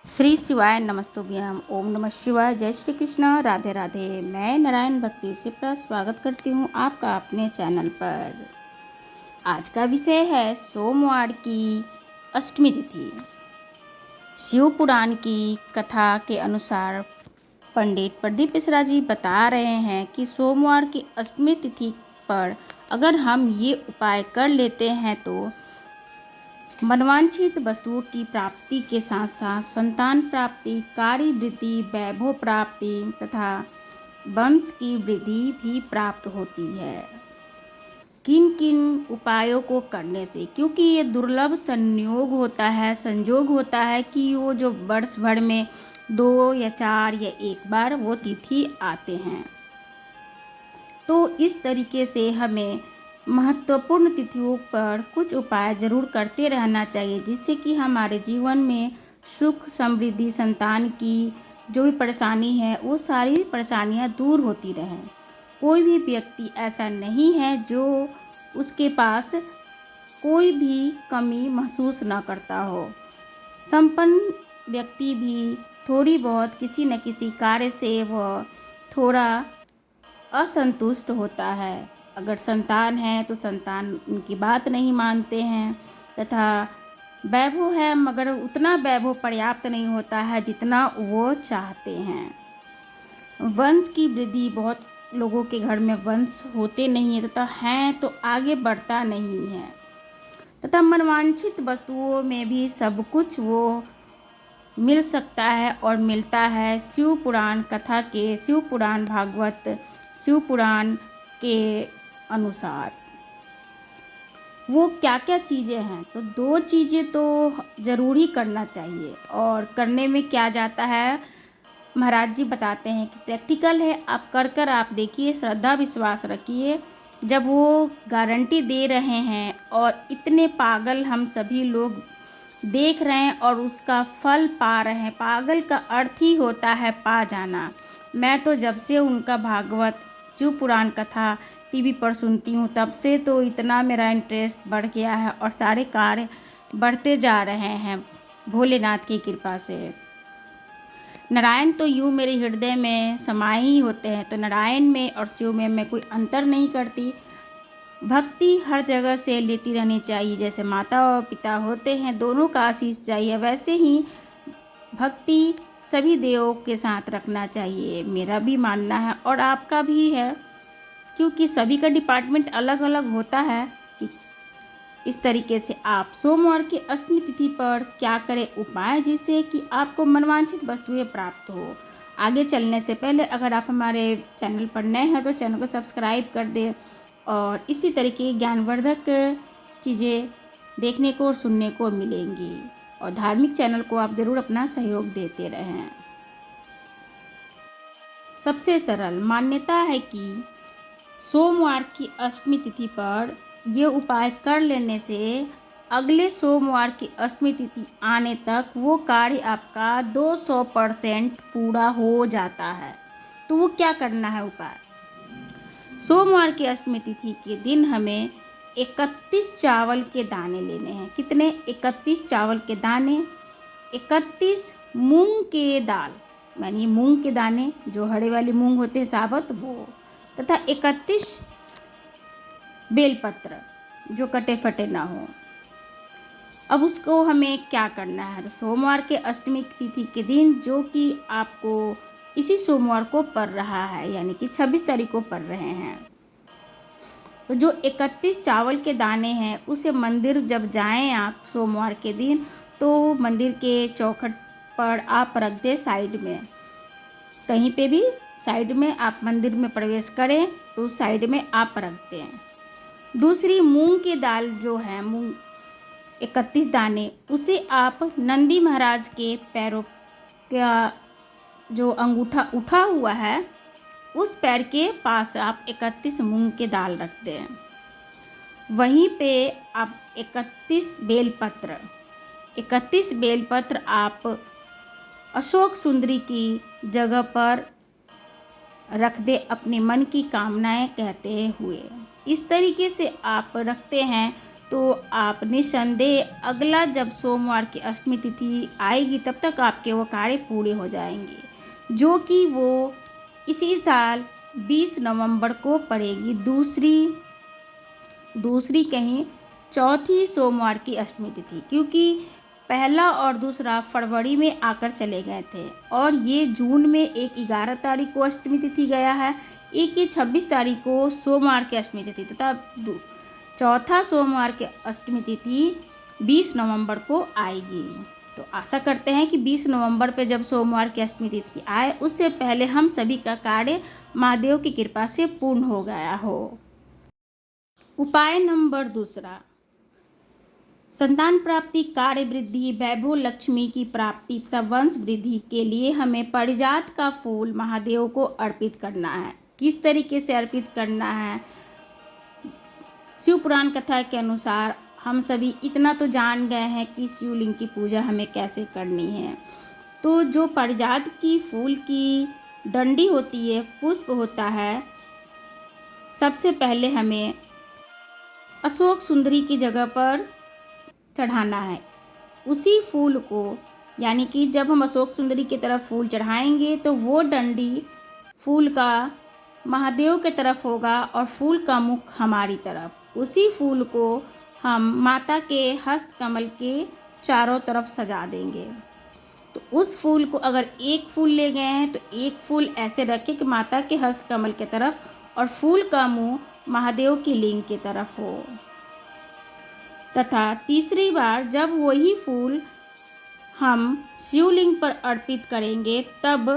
श्री शिवाय नमस्तुभ्यम। ओम नमः शिवाय। जय श्री कृष्ण। राधे राधे। मैं नारायण भक्ति से स्वागत करती हूँ आपका अपने चैनल पर। आज का विषय है सोमवार की अष्टमी तिथि। शिव पुराण की कथा के अनुसार पंडित प्रदीप मिश्रा जी बता रहे हैं कि सोमवार की अष्टमी तिथि पर अगर हम ये उपाय कर लेते हैं तो मनवांछित वस्तुओं की प्राप्ति के साथ साथ संतान प्राप्ति, कार्य वृद्धि, वैभव प्राप्ति तथा वंश की वृद्धि भी प्राप्त होती है। किन किन उपायों को करने से, क्योंकि ये दुर्लभ संयोग होता है कि वो जो वर्ष भर में 2 या 4 या 1 बार वो तिथि आते हैं। तो इस तरीके से हमें महत्वपूर्ण तिथियों पर कुछ उपाय ज़रूर करते रहना चाहिए, जिससे कि हमारे जीवन में सुख समृद्धि, संतान की जो भी परेशानी है वो सारी परेशानियां दूर होती रहें। कोई भी व्यक्ति ऐसा नहीं है जो उसके पास कोई भी कमी महसूस ना करता हो। संपन्न व्यक्ति भी थोड़ी बहुत किसी न किसी कार्य से वह थोड़ा असंतुष्ट होता है। अगर संतान है तो संतान उनकी बात नहीं मानते हैं, तथा वैभव है मगर उतना वैभव पर्याप्त नहीं होता है जितना वो चाहते हैं। वंश की वृद्धि, बहुत लोगों के घर में वंश होते नहीं है तथा हैं तो आगे बढ़ता नहीं है। तथा मनवांछित वस्तुओं में भी सब कुछ वो मिल सकता है और मिलता है। शिव पुराण कथा के, शिव पुराण भागवत शिव पुराण के अनुसार वो क्या क्या चीज़ें हैं, तो 2 चीज़ें तो ज़रूर ही करना चाहिए। और करने में क्या जाता है, महाराज जी बताते हैं कि प्रैक्टिकल है, आप कर आप देखिए, श्रद्धा विश्वास रखिए। जब वो गारंटी दे रहे हैं और इतने पागल हम सभी लोग देख रहे हैं और उसका फल पा रहे हैं। पागल का अर्थ ही होता है पा जाना। मैं तो जब से उनका भागवत शिव पुराण कथा टीवी पर सुनती हूँ तब से तो इतना मेरा इंटरेस्ट बढ़ गया है और सारे कार्य बढ़ते जा रहे हैं भोलेनाथ की कृपा से। नारायण तो यूँ मेरे हृदय में समाये ही होते हैं, तो नारायण में और शिव में मैं कोई अंतर नहीं करती। भक्ति हर जगह से लेती रहनी चाहिए। जैसे माता और पिता होते हैं, दोनों का आशीष चाहिए, वैसे ही भक्ति सभी देवों के साथ रखना चाहिए। मेरा भी मानना है और आपका भी है, क्योंकि सभी का डिपार्टमेंट अलग अलग होता है। कि इस तरीके से आप सोमवार की अष्टमी तिथि पर क्या करें उपाय, जिससे कि आपको मनवांछित वस्तुएं प्राप्त हो। आगे चलने से पहले अगर आप हमारे चैनल पर नए हैं तो चैनल को सब्सक्राइब कर दें और इसी तरीके की ज्ञानवर्धक चीज़ें देखने को और सुनने को मिलेंगी। और धार्मिक चैनल को आप ज़रूर अपना सहयोग देते रहें। सबसे सरल मान्यता है कि सोमवार की अष्टमी तिथि पर ये उपाय कर लेने से अगले सोमवार की अष्टमी तिथि आने तक वो कार्य आपका 200% पूरा हो जाता है। तो वो क्या करना है उपाय, सोमवार की अष्टमी तिथि के दिन हमें 31 चावल के दाने लेने हैं। कितने? 31 चावल के दाने, 31 मूंग के दाल, यानी मूंग के दाने जो हरे वाली मूंग होते हैं साबुत वो, तथा 31 बेलपत्र जो कटे फटे ना हो। अब उसको हमें क्या करना है, तो सोमवार के अष्टमी तिथि के दिन, जो कि आपको इसी सोमवार को पड़ रहा है, यानी कि 26 तारीख को पड़ रहे हैं, तो जो 31 चावल के दाने हैं उसे मंदिर जब जाएं आप सोमवार के दिन, तो मंदिर के चौखट पर आप रख दें, साइड में कहीं पे भी साइड में आप मंदिर में प्रवेश करें तो साइड में आप रख दें। दूसरी मूंग की दाल जो है, मूंग 31 दाने, उसे आप नंदी महाराज के पैरों का जो अंगूठा उठा हुआ है उस पैर के पास आप 31 मूंग के दाल रख दें। वहीं पे आप 31 बेलपत्र आप अशोक सुंदरी की जगह पर रख दे, अपने मन की कामनाएं कहते हुए। इस तरीके से आप रखते हैं तो आप निस्संदेह अगला जब सोमवार की अष्टमी तिथि आएगी तब तक आपके वो कार्य पूरे हो जाएंगे, जो कि वो इसी साल 20 नवंबर को पड़ेगी। दूसरी कहीं चौथी सोमवार की अष्टमी तिथि, क्योंकि पहला और दूसरा फरवरी में आकर चले गए थे और ये जून में एक 11 तारीख को अष्टमी तिथि गया है, एक ये 26 तारीख को सोमवार की अष्टमी तिथि तथा चौथा सोमवार की अष्टमी तिथि 20 नवंबर को आएगी। तो आशा करते हैं कि 20 नवंबर पे जब सोमवार की अष्टमी तिथि आए उससे पहले हम सभी का कार्य महादेव की कृपा से पूर्ण हो गया हो। उपाय नंबर 2, संतान प्राप्ति, कार्य वृद्धि, वैभव लक्ष्मी की प्राप्ति तथा वंश वृद्धि के लिए हमें पारिजात का फूल महादेव को अर्पित करना है। किस तरीके से अर्पित करना है? शिव पुराण कथा के अनुसार हम सभी इतना तो जान गए हैं कि शिवलिंग की पूजा हमें कैसे करनी है। तो जो पारिजात की फूल की डंडी होती है, पुष्प होता है, सबसे पहले हमें अशोक सुंदरी की जगह पर चढ़ाना है। उसी फूल को, यानी कि जब हम अशोक सुंदरी की तरफ फूल चढ़ाएंगे तो वो डंडी फूल का महादेव के तरफ होगा और फूल का मुख हमारी तरफ। उसी फूल को हम माता के हस्त कमल के चारों तरफ सजा देंगे। तो उस फूल को अगर एक फूल ले गए हैं तो एक फूल ऐसे रखें कि माता के हस्त कमल के तरफ और फूल का मुंह महादेव की लिंग की तरफ हो। तथा तीसरी बार जब वही फूल हम शिवलिंग पर अर्पित करेंगे तब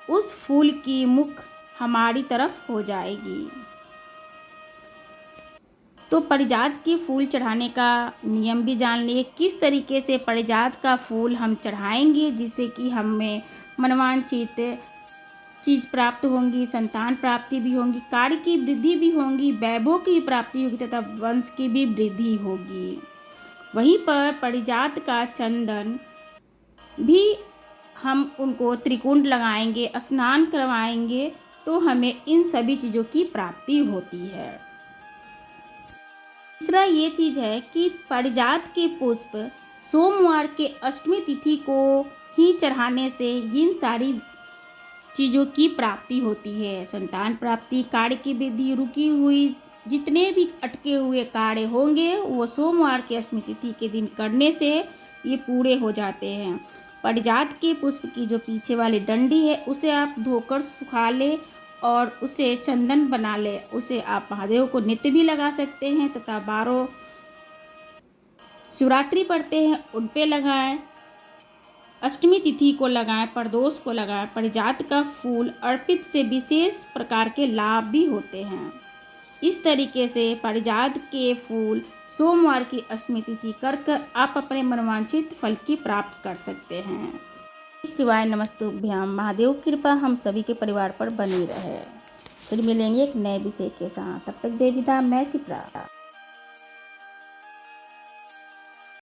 उस फूल की मुख हमारी तरफ हो जाएगी। तो पारिजात की फूल चढ़ाने का नियम भी जान लिए, किस तरीके से पारिजात का फूल हम चढ़ाएंगे जिससे कि हमें मनवांछित चीज़ प्राप्त होंगी, संतान प्राप्ति भी होंगी, कार्य की वृद्धि भी होंगी, वैभव की प्राप्ति होगी तथा वंश की भी वृद्धि होगी। वहीं पर पारिजात का चंदन भी हम उनको त्रिकुंड लगाएंगे, स्नान करवाएंगे तो हमें इन सभी चीज़ों की प्राप्ति होती है। तीसरा ये चीज़ है कि पारिजात के पुष्प सोमवार के अष्टमी तिथि को ही चढ़ाने से इन सारी चीज़ों की प्राप्ति होती है। संतान प्राप्ति, कार्य की वृद्धि, रुकी हुई जितने भी अटके हुए कार्य होंगे वो सोमवार की अष्टमी तिथि के दिन करने से ये पूरे हो जाते हैं। पारिजात के पुष्प की जो पीछे वाली डंडी है उसे आप धोकर सुखा ले और उसे चंदन बना ले। उसे आप महादेव को नित्य भी लगा सकते हैं तथा 12 शिवरात्रि पढ़ते हैं उन पे लगाएं, अष्टमी तिथि को लगाएं, प्रदोष को लगाएं। पारिजात का फूल अर्पित से विशेष प्रकार के लाभ भी होते हैं। इस तरीके से पारिजात के फूल सोमवार की अष्टमी तिथि कर आप अपने मनवांछित फल की प्राप्त कर सकते हैं। शिवाय नमस्तुभ्याम। महादेव कृपा हम सभी के परिवार पर बनी रहे। फिर मिलेंगे एक नए विषय के साथ। तब तक देविदा मैं शिप्रा।